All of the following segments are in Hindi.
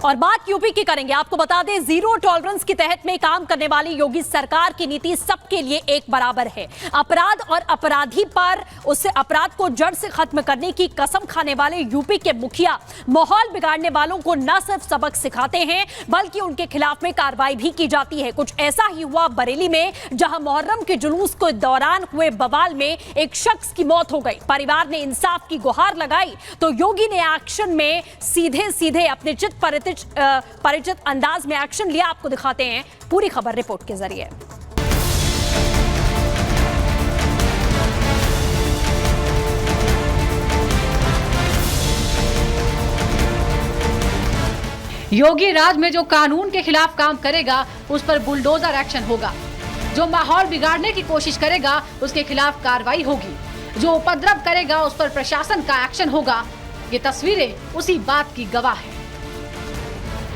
और बात यूपी की करेंगे। आपको बता दें, जीरो टॉलरेंस के तहत में काम करने वाली योगी सरकार की नीति सबके लिए एक बराबर है। अपराध और अपराधी पर उससे अपराध को जड़ से खत्म करने की कसम खाने वाले यूपी के मुखिया माहौल बिगाड़ने वालों को न सिर्फ सबक सिखाते हैं बल्कि उनके खिलाफ में कार्रवाई भी की जाती है। कुछ ऐसा ही हुआ बरेली में, जहां मुहर्रम के जुलूस के दौरान हुए बवाल में एक शख्स की मौत हो गई। परिवार ने इंसाफ की गुहार लगाई तो योगी ने एक्शन में सीधे अपने परिचित अंदाज में एक्शन लिया। आपको दिखाते हैं पूरी खबर रिपोर्ट के जरिए। योगी राज में जो कानून के खिलाफ काम करेगा उस पर बुलडोजर एक्शन होगा। जो माहौल बिगाड़ने की कोशिश करेगा उसके खिलाफ कार्रवाई होगी। जो उपद्रव करेगा उस पर प्रशासन का एक्शन होगा। ये तस्वीरें उसी बात की गवाह है।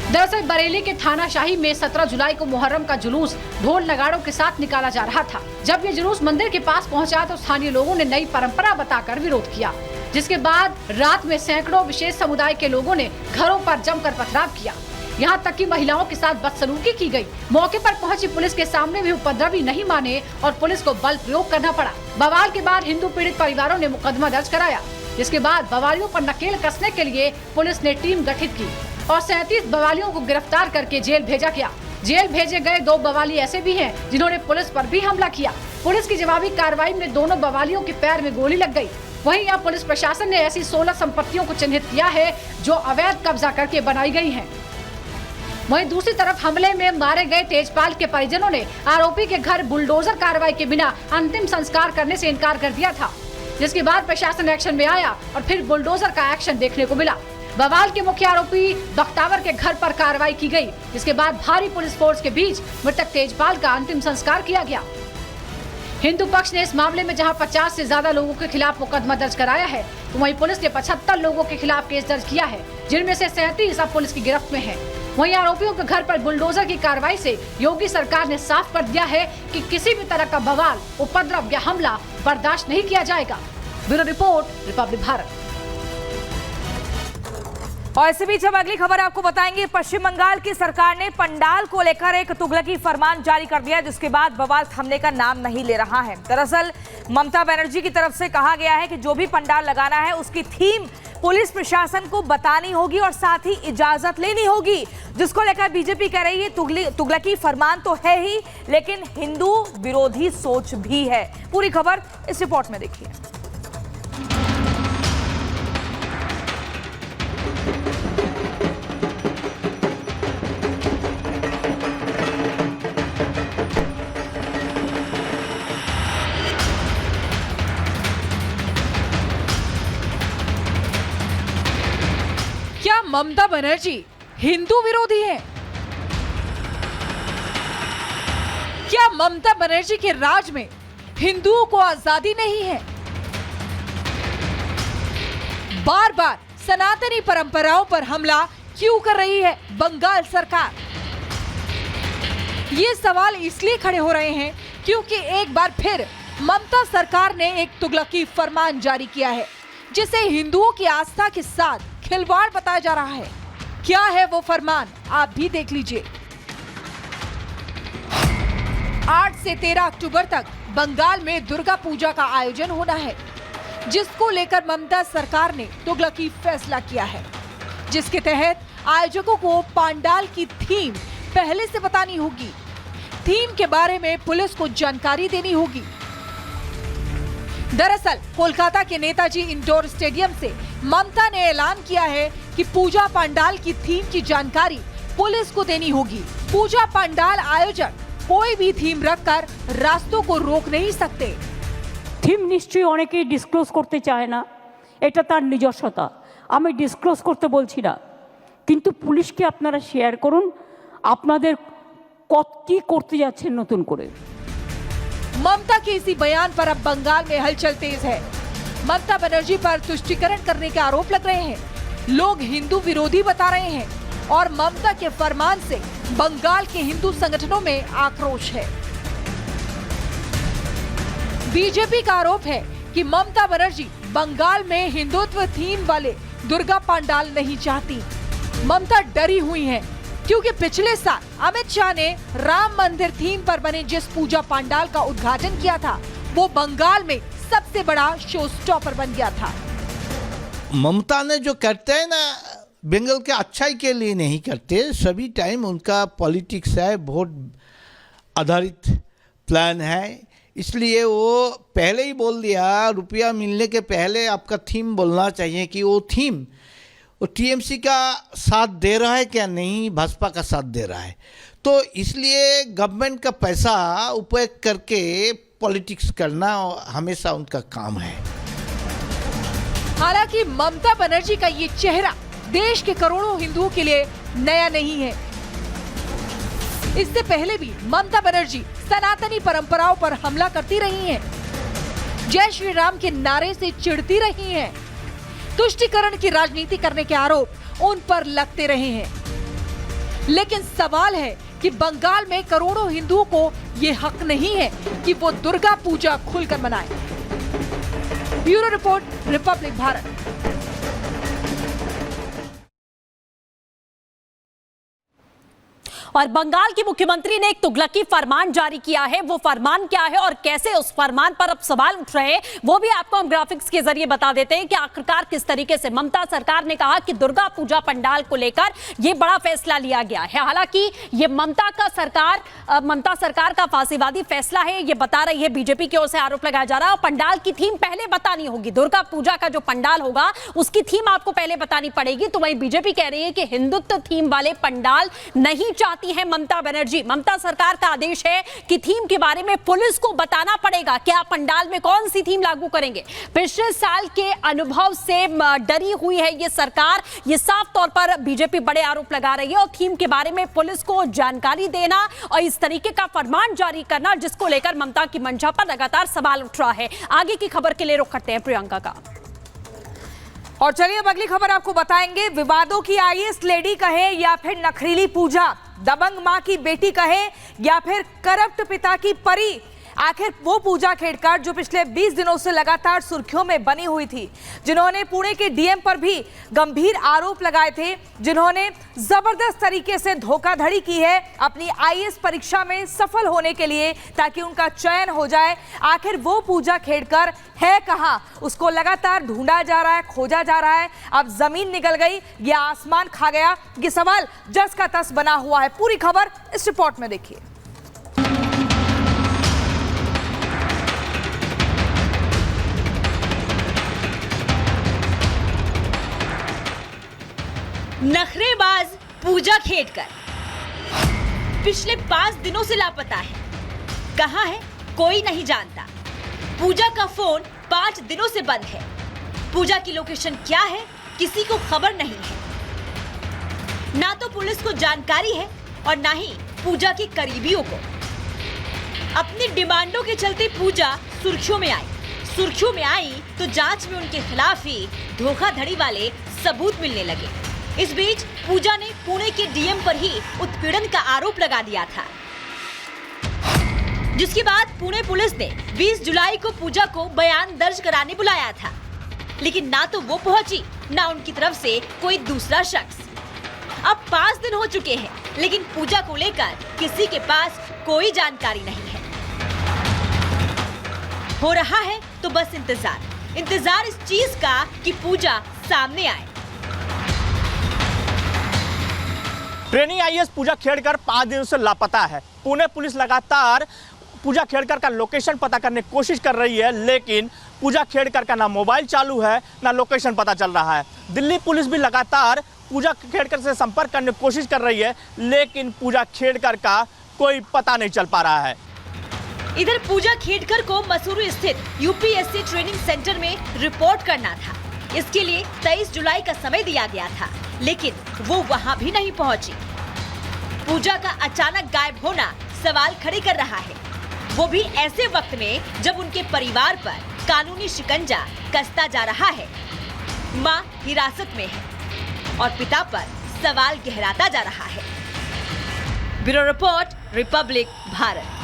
दरअसल बरेली के थाना शाही में 17 जुलाई को मुहर्रम का जुलूस ढोल नगाड़ों के साथ निकाला जा रहा था। जब ये जुलूस मंदिर के पास पहुंचा तो स्थानीय लोगों ने नई परंपरा बताकर विरोध किया, जिसके बाद रात में सैकड़ों विशेष समुदाय के लोगों ने घरों पर जमकर पथराव किया। यहाँ तक कि महिलाओं के साथ बदसलूकी की गई। मौके पर पहुंची पुलिस के सामने भी उपद्रवी नहीं माने और पुलिस को बल प्रयोग करना पड़ा। बवाल के बाद हिंदू पीड़ित परिवारों ने मुकदमा दर्ज कराया, जिसके बाद बवालियों पर नकेल कसने के लिए पुलिस ने टीम गठित की और 37 बवालियों को गिरफ्तार करके जेल भेजा गया। जेल भेजे गए 2 बवाली ऐसे भी हैं जिन्होंने पुलिस पर भी हमला किया। पुलिस की जवाबी कार्रवाई में दोनों बवालियों के पैर में गोली लग गई। वहीं यहाँ पुलिस प्रशासन ने ऐसी 16 संपत्तियों को चिन्हित किया है जो अवैध कब्जा करके बनाई गई हैं। वहीं दूसरी तरफ हमले में मारे गए तेजपाल के परिजनों ने आरोपी के घर बुलडोजर कार्रवाई के बिना अंतिम संस्कार करने से इनकार कर दिया था, जिसके बाद प्रशासन एक्शन में आया और फिर बुलडोजर का एक्शन देखने को मिला। बवाल के मुख्य आरोपी बख्तावर के घर पर कार्रवाई की गई, जिसके बाद भारी पुलिस फोर्स के बीच मृतक तेजपाल का अंतिम संस्कार किया गया। हिंदू पक्ष ने इस मामले में जहां 50 से ज्यादा लोगों के खिलाफ मुकदमा दर्ज कराया है, तो वहीं पुलिस ने 75 लोगों के खिलाफ केस दर्ज किया है, जिनमें से 37 अब पुलिस की गिरफ्त में हैं। वहीं आरोपियों के घर पर बुलडोजर की कार्रवाई से योगी सरकार ने साफ कर दिया है कि किसी भी तरह का बवाल, उपद्रव या हमला बर्दाश्त नहीं किया जाएगा। Bureau report, Republic Bharat. और इसी बीच हम अगली खबर आपको बताएंगे। पश्चिम बंगाल की सरकार ने पंडाल को लेकर एक तुगलकी फरमान जारी कर दिया, जिसके बाद बवाल थमने का नाम नहीं ले रहा है। दरअसल ममता बनर्जी की तरफ से कहा गया है कि जो भी पंडाल लगाना है उसकी थीम पुलिस प्रशासन को बतानी होगी और साथ ही इजाजत लेनी होगी, जिसको लेकर बीजेपी कह रही है तुगलकी फरमान तो है ही, लेकिन हिंदू विरोधी सोच भी है। पूरी खबर इस रिपोर्ट में देखिए। क्या ममता बनर्जी हिंदू विरोधी है? क्या ममता बनर्जी के राज में हिंदुओं को आजादी नहीं है? बार बार सनातनी परंपराओं पर हमला क्यों कर रही है बंगाल सरकार? ये सवाल इसलिए खड़े हो रहे हैं क्योंकि एक बार फिर ममता सरकार ने एक तुगलकी फरमान जारी किया है, जिसे हिंदुओं की आस्था के साथ खिलवाड़ बताया जा रहा है। क्या है वो फरमान, आप भी देख लीजिए। 8 से 13 अक्टूबर तक बंगाल में दुर्गा पूजा का आयोजन होना है, जिसको लेकर ममता सरकार ने तुगलकी फैसला किया है, जिसके तहत आयोजकों को पंडाल की थीम पहले से बतानी होगी। थीम के बारे में पुलिस को जानकारी देनी होगी। दरअसल कोलकाता के नेताजी इंडोर स्टेडियम से ममता ने ऐलान किया है कि पूजा पंडाल की थीम की जानकारी पुलिस को देनी होगी। पूजा पंडाल आयोजक कोई भी थीम रखकर रास्तों को रोक नहीं सकते। थीम निश्चय অনেকেই ডিসক্লোজ করতে চায় না, এটা তার নিজস্বতা, আমি ডিসক্লোজ করতে বলছি না, কিন্তু পুলিশকে আপনারা শেয়ার করুন আপনাদের কি করতে যাচ্ছেন নতুন করে। ममता के इसी बयान पर अब बंगाल में हलचल तेज है। ममता बनर्जी पर तुष्टीकरण करने के आरोप लग रहे हैं, लोग हिंदू विरोधी बता रहे हैं और ममता के फरमान से बंगाल के हिंदू संगठनों में आक्रोश है। बीजेपी का आरोप है कि ममता बनर्जी बंगाल में हिंदुत्व थीम वाले दुर्गा पंडाल नहीं चाहती। ममता डरी हुई हैं क्योंकि पिछले साल अमित शाह ने राम मंदिर थीम पर बने जिस पूजा पंडाल का उद्घाटन किया था वो बंगाल में सबसे बड़ा शो स्टॉपर बन गया था। ममता ने जो करते हैं ना, बंगाल के अच्छाई के लिए नहीं करते, सभी टाइम उनका पॉलिटिक्स है, वोट आधारित प्लान है, इसलिए वो पहले ही बोल दिया, रुपया मिलने के पहले आपका थीम बोलना चाहिए कि वो थीम वो टीएमसी का साथ दे रहा है क्या नहीं, भाजपा का साथ दे रहा है। तो इसलिए गवर्नमेंट का पैसा उपयोग करके पॉलिटिक्स करना हमेशा उनका काम है। हालांकि ममता बनर्जी का ये चेहरा देश के करोड़ों हिंदुओं के लिए नया नहीं है। इससे पहले भी ममता बनर्जी सनातनी परंपराओं पर हमला करती रही हैं, जय श्री राम के नारे से चिढ़ती रही हैं, तुष्टीकरण की राजनीति करने के आरोप उन पर लगते रहे हैं। लेकिन सवाल है कि बंगाल में करोड़ों हिंदुओं को ये हक नहीं है कि वो दुर्गा पूजा खुलकर मनाएं। Bureau report, Republic Bharat. और बंगाल की मुख्यमंत्री ने एक तुगलकी फरमान जारी किया है। वो फरमान क्या है और कैसे उस फरमान पर अब सवाल उठ रहे हैं, वो भी आपको हम ग्राफिक्स के जरिए बता देते हैं कि आखिरकार किस तरीके से ममता सरकार ने कहा कि दुर्गा पूजा पंडाल को लेकर ये बड़ा फैसला लिया गया है। हालांकि ये ममता सरकार का फांसीवादी फैसला है, ये बता रही है बीजेपी की ओर से आरोप लगाया जा रहा है। और पंडाल की थीम पहले बतानी होगी, दुर्गा पूजा का जो पंडाल होगा उसकी थीम आपको पहले बतानी पड़ेगी। तो वहीं बीजेपी कह रही है कि हिंदुत्व थीम वाले पंडाल नहीं चाहती है ममता बनर्जी। ममता सरकार का आदेश है कि थीम के बारे में पुलिस को बताना पड़ेगा कि आप पंडाल में कौन सी थीम लागू करेंगे। पिछले साल के अनुभव से डरी हुई है ये सरकार, ये साफ तौर पर बीजेपी बड़े आरोप लगा रही है। और थीम के बारे में पुलिस को जानकारी देना और इस तरीके का फरमान जारी करना, जिसको लेकर ममता की मंशा पर लगातार सवाल उठ रहा है। आगे की खबर के लिए रुख करते हैं प्रियंका का। और चलिए अब अगली खबर आपको बताएंगे। विवादों की आईएएस लेडी कहे या फिर नखरीली पूजा, दबंग मां की बेटी कहे या फिर करप्ट पिता की परी, आखिर वो पूजा खेड़कर जो पिछले 20 दिनों से लगातार सुर्खियों में बनी हुई थी, जिन्होंने पुणे के डीएम पर भी गंभीर आरोप लगाए थे, जिन्होंने जबरदस्त तरीके से धोखाधड़ी की है अपनी आईएएस परीक्षा में सफल होने के लिए ताकि उनका चयन हो जाए, आखिर वो पूजा खेड़कर है कहां? उसको लगातार ढूंढा जा रहा है, खोजा जा रहा है। अब जमीन निकल गई या आसमान खा गया, ये सवाल जस का तस बना हुआ है। पूरी खबर इस रिपोर्ट में देखिए। नखरेबाज पूजा खेड़कर पिछले 5 दिनों से लापता है। कहां है कोई नहीं जानता। पूजा का फोन 5 दिनों से बंद है। पूजा की लोकेशन क्या है किसी को खबर नहीं है। ना तो पुलिस को जानकारी है और ना ही पूजा के करीबियों को। अपनी डिमांडों के चलते पूजा सुर्खियों में आई तो जांच में उनके खिलाफ ही धोखाधड़ी वाले सबूत मिलने लगे। इस बीच पूजा ने पुणे के डीएम पर ही उत्पीड़न का आरोप लगा दिया था, जिसके बाद पुणे पुलिस ने 20 जुलाई को पूजा को बयान दर्ज कराने बुलाया था, लेकिन ना तो वो पहुंची ना उनकी तरफ से कोई दूसरा शख्स। अब 5 दिन हो चुके हैं, लेकिन पूजा को लेकर किसी के पास कोई जानकारी नहीं है। हो रहा है तो बस इंतजार इस चीज का कि पूजा सामने आए। ट्रेनिंग आईएएस पूजा खेड़कर 5 दिनों से लापता है। पुणे पुलिस लगातार पूजा खेड़कर का लोकेशन पता करने की कोशिश कर रही है, लेकिन पूजा खेड़कर का ना मोबाइल चालू है ना लोकेशन पता चल रहा है। दिल्ली पुलिस भी लगातार पूजा खेड़कर से संपर्क करने की कोशिश कर रही है, लेकिन पूजा खेड़कर का कोई पता नहीं चल पा रहा है। इधर पूजा खेड़कर को मसूरी स्थित यूपीएससी ट्रेनिंग सेंटर में रिपोर्ट करना था। इसके लिए 23 जुलाई का समय दिया गया था, लेकिन वो वहां भी नहीं पहुंची। पूजा का अचानक गायब होना सवाल खड़े कर रहा है, वो भी ऐसे वक्त में जब उनके परिवार पर कानूनी शिकंजा कसता जा रहा है। मां हिरासत में है और पिता पर सवाल गहराता जा रहा है। Bureau report, Republic Bharat.